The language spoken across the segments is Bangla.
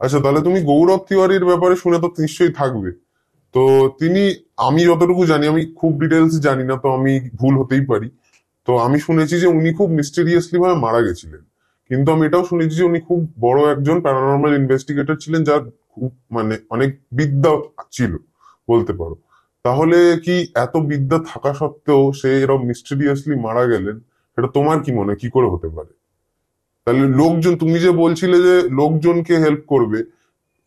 আচ্ছা, তাহলে তুমি গৌরব তিওয়ারির ব্যাপারে শুনে তো নিশ্চয়ই থাকবে। তো তিনি, আমি যতটুকু জানি, আমি খুব ডিটেলস জানি না, তো আমি ভুল হতেই পারি। তো আমি শুনেছি যে উনি খুব মিস্টেরিয়াসলি ভাবে মারা গেছিলেন। কিন্তু আমি এটাও শুনেছি যে উনি খুব বড় একজন প্যারানর্মাল ইনভেস্টিগেটর ছিলেন, যার খুব মানে অনেক বিদ্যা ছিল বলতে পারো। তাহলে কি এত বিদ্যা থাকা সত্ত্বেও সে এরকম মিস্টেরিয়াসলি মারা গেলেন, সেটা তোমার কি মনে হয় কি করে হতে পারে? তাহলে লোকজন, তুমি যে বলছিলে যে লোকজনকে হেল্প করবে,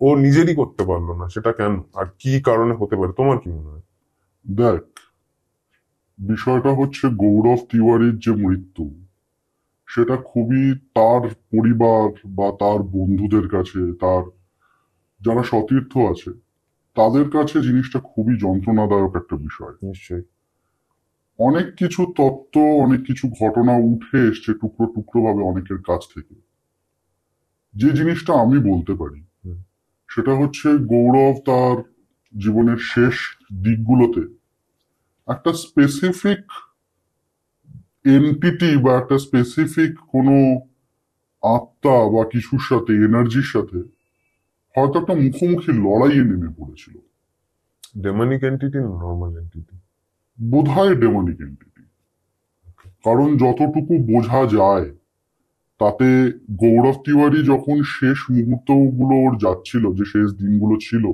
ও নিজেরই করতে পারলো না, সেটা কেন আর কি কারণে হতে পারে তোমার কি মনে হয়? দেখ, বিষয়টা হচ্ছে গৌরব তিওয়ারির যে মৃত্যু, সেটা খুবই তার পরিবার বা তার বন্ধুদের কাছে, তার যারা সতীর্থ আছে তাদের কাছে জিনিসটা খুবই যন্ত্রণাদায়ক একটা বিষয়। নিশ্চয়ই। অনেক কিছু তত্ত্ব, অনেক কিছু ঘটনা উঠে এসছে টুকরো টুকরো ভাবে অনেকের কাছ থেকে। যে জিনিসটা আমি বলতে পারি হুম। সেটা হচ্ছে গৌরব তার জীবনের শেষ দিকগুলোতে একটা স্পেসিফিক এন্টিটি বা একটা স্পেসিফিক কোনো আত্মা বা কিছুর সাথে, এনার্জির সাথে হয়তো একটা মুখোমুখি লড়াইয়ে নেমে পড়েছিল। ডেমনিক এন্টিটি না নর্মাল এন্টিটি? বোধহয় ডেমনিক এন্টিটি। কারণ যতটুকু বোঝা যায় তাতে গৌরব তিওয়ারি যখন শেষ মুহূর্তগুলো ওর যাচ্ছিল, যে শেষ দিনগুলো ছিল,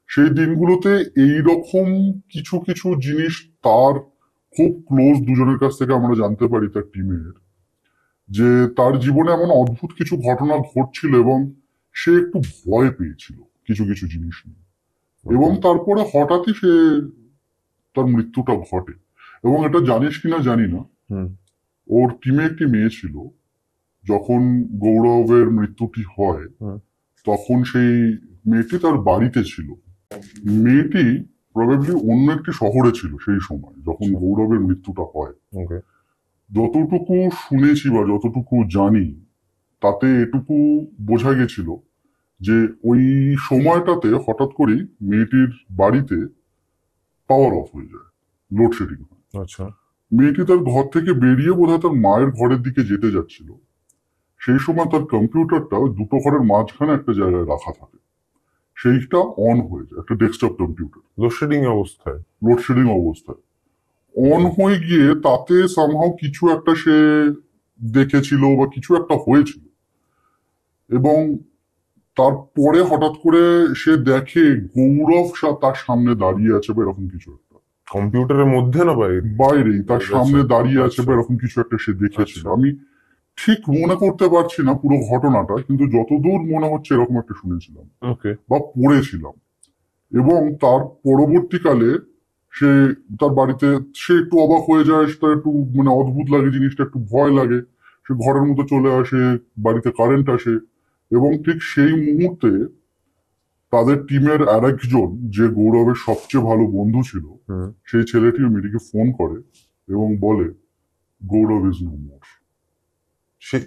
সেই দিনগুলোতে এই রকম কিছু কিছু জিনিস তার খুব ক্লোজ দুজনের কাছ থেকে আমরা জানতে পারি, তার টিমের, যে তার জীবনে এমন অদ্ভুত কিছু ঘটনা ঘটছিল এবং সে একটু ভয় পেয়েছিল কিছু কিছু জিনিস নিয়ে। এবং ওকে। তারপরে হঠাৎই তার মৃত্যুটা ঘটে। এবং এটা জানিস কিনা জানি না, হুম। ওর টিমে একটি মেয়ে ছিল। যখন গৌরবের মৃত্যুটি হয় হুম। তখন সেই মেয়েটি তার বাড়িতে ছিল। মেয়েটি প্রবাবলি অন্য একটি শহরে ছিল সেই সময় যখন আচ্ছা। গৌরবের মৃত্যুটা হয়। ওকে। যতটুকু শুনেছি বা যতটুকু জানি তাতে এটুকু বোঝা গেছিল যে ওই সময়টাতে হঠাৎ করেই মেয়েটির বাড়িতে পাওয়ার অফ হয়ে যায়, লোডশেডিং হয়। আচ্ছা। মেয়েটি তার ঘর থেকে বেরিয়ে বোধহয় তার মায়ের ঘরের দিকে যেতে যাচ্ছিল। সেই সময় তার কম্পিউটারটা ওই দুটো ঘরের মাঝখানে একটা জায়গায় রাখা থাকে, সেইটা অন হয়ে যায়, একটা ডেস্কটপ কম্পিউটার, লোডশেডিং অবস্থায়? লোডশেডিং অবস্থায় অন আচ্ছা। হয়ে গিয়ে তাতে সামহাও কিছু একটা সে দেখেছিল বা কিছু একটা হয়েছিল। এবং তারপরে হঠাৎ করে সে দেখে গৌরব তার সামনে দাঁড়িয়ে আছে বা এরকম কিছু একটা। কম্পিউটারের মধ্যে না বাইরে? বাইরেই তার আচ্ছা। সামনে দাঁড়িয়ে আছে বা আচ্ছা। এরকম কিছু একটা সে দেখেছিল। আচ্ছা। আমি ঠিক মনে করতে পারছি না পুরো ঘটনাটা, কিন্তু যতদূর মনে হচ্ছে এরকম একটা শুনেছিলাম ওকে। বা পড়েছিলাম। এবং তার পরবর্তীকালে সে তার বাড়িতে, সে একটু অবাক হয়ে যায়, তার একটু মানে অদ্ভুত লাগে জিনিসটা, একটু ভয় লাগে। সে ঘরের মধ্যে চলে আসে, বাড়িতে কারেন্ট আসে। এবং ঠিক সেই মুহূর্তে তাদের টিমের আরেকজন, যে গৌরবের সবচেয়ে ভালো বন্ধু ছিল, হুম। সেই ছেলেটি মেয়েটিকে ফোন করে এবং বলে গৌরব ইজ নো মোর। সে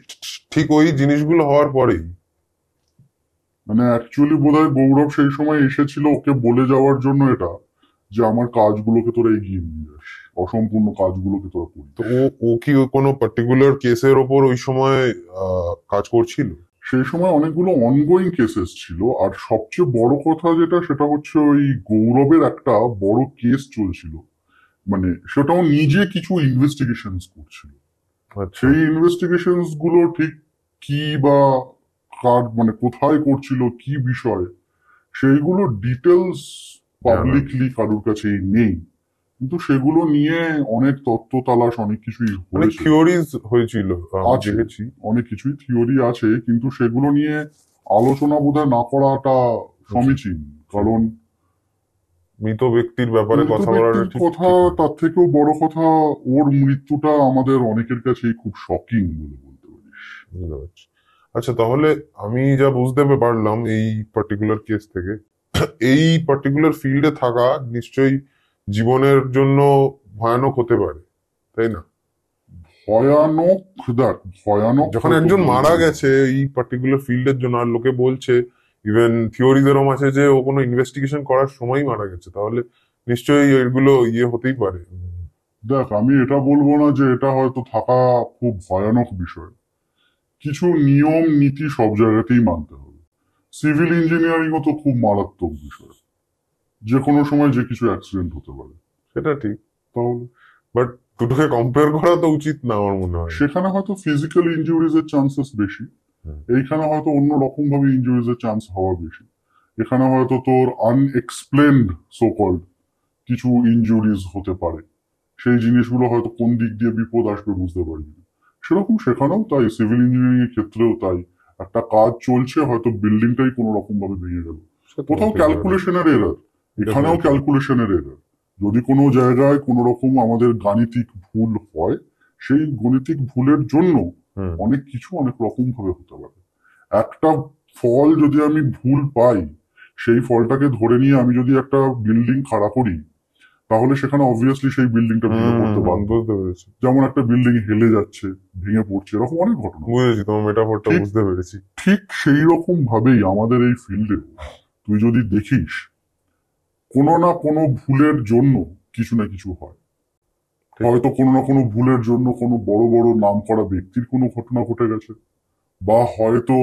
ঠিক ওই জিনিসগুলো হওয়ার পরেই? মানে অ্যাকচুয়ালি বোধহয় গৌরব সেই সময় এসেছিল ওকে বলে যাওয়ার জন্য এটা, যে আমার কাজগুলোকে তোরা এগিয়ে নিয়ে যাস, অসম্পূর্ণ কাজগুলোকে তোরা তো করিস। ও ও কি ওই কোনো পার্টিকুলার কেসের ওপর ওই সময় কাজ করছিল? সেই সময় অনেকগুলো অনগোয়িং কেসেস ছিল, আর সবচেয়ে বড় কথা যেটা সেটা হচ্ছে ওই গৌরবের একটা বড় কেস চলছিল। মানে সেটাও নিজে কিছু ইনভেস্টিগেশন করছিল। আচ্ছা। সেই ইনভেস্টিগেশন গুলো ঠিক কি বা কার মানে কোথায় করছিল, কি বিষয়, সেইগুলো ডিটেলস জানা নেই। পাবলিকলি কারোর কাছেই নেই। কিন্তু সেগুলো নিয়ে অনেক তত্ত্ব তালাশ, অনেক কিছুই অনেক হয়েছে। থিওরিজ হয়েছিল, আমি আছে, দেখেছি। অনেক কিছুই থিওরি আছে, কিন্তু সেগুলো নিয়ে আলোচনা বোধহয় না করাটা উচিত। সমীচীন। হুম। কারণ মৃত ব্যক্তির ব্যাপারে মৃত কথা বলাটা ব্যক্তির ঠিক কথা, ঠিক নয়। তার থেকেও বড় কথা, ওর মৃত্যুটা আমাদের অনেকের কাছেই খুব শকিং বলে বলতে পারিস। বুঝতে পারছি। আচ্ছা, তাহলে আমি যা বুঝতে পারলাম এই পার্টিকুলার কেস থেকে, এই পার্টিকুলার ফিল্ডে থাকা নিশ্চয়ই জীবনের জন্য ভয়ানক হতে পারে, তাই না? ভয়ানক, দেখ ভয়ানক যখন হয়তো একজন মারা বলবো না। গেছে এই পার্টিকুলার ফিল্ডের জন্য, আর লোকে বলছে, ইভেন থিওরিজ এরম আছে যে ও কোনো ইনভেস্টিগেশন করার সময় মারা গেছে, তাহলে নিশ্চয়ই এগুলো ইয়ে হতেই পারে। দেখ, আমি এটা বলবো না যে এটা হয়তো থাকা খুব ভয়ানক বিষয়। কিছু নিয়ম নীতি সব জায়গাতেই মানতে হবে। সিভিল ইঞ্জিনিয়ারিংও তো খুব মারাত্মক বিষয়, যে কোনো সময় যে কিছু অ্যাক্সিডেন্ট হতে পারে। সেটা ঠিক, তাহলে বাট দুটোকে কম্পেয়ার করা তো উচিত না আমার মনে হয়। সেখানে হয়তো ফিজিক্যাল ইনজুরিজ এর চান্সেস বেশি, হুম। এইখানে হয়তো অন্য রকম ভাবে ইনজুরিজ এর চান্স হওয়া বেশি। এখানে হয়তো তোর আনএক্সপ্লেনড সো কল্ড কিছু ইনজুরিজ হতে পারে, সেই জিনিসগুলো হয়তো কোন দিক দিয়ে বিপদ আসবে বুঝতে পারবি না। সেরকম সেখানেও তাই, সিভিল ইঞ্জিনিয়ারিং এর ক্ষেত্রেও তাই, একটা কাজ চলছে, হয়তো বিল্ডিংটাই কোনো রকম ভাবে ভেঙে গেল, সে তো কোথাও হতেই পারে। ক্যালকুলেশনের এরার, এখানেও Definitely. ক্যালকুলেশনের এরার। যদি কোনো জায়গায় কোনো রকম আমাদের গাণিতিক ভুল হয়, সেই গণিতিক ভুলের জন্য হুম। অনেক কিছু অনেক রকম ভাবে হতে পারে। একটা ফল যদি আমি ভুল পাই, সেই ফলটাকে ধরে নিয়ে আমি যদি একটা বিল্ডিং খাড়া করি, তাহলে সেখানে অবভিয়াসলি সেই বিল্ডিংটা ভেঙে পড়তে বাধ্য। বুঝতে পেরেছি, যেমন একটা বিল্ডিং হেলে যাচ্ছে, ভেঙে পড়ছে, এরকম অনেক ঘটনা। বুঝেছি, তোমার মেটাফোরটা ঠিক- বুঝতে পেরেছি। ঠিক সেই রকম ভাবেই আমাদের এই ফিল্ডে তুই যদি দেখিস, কোনো না কোনো ভুলের জন্য কিছু না কিছু হয়। ঠিক। হয়তো কোনো না কোনো ভুলের জন্য কোনো বড় বড় নাম করা ব্যক্তির কোনো ঘটনা ঘটে গেছে, বা হয়তো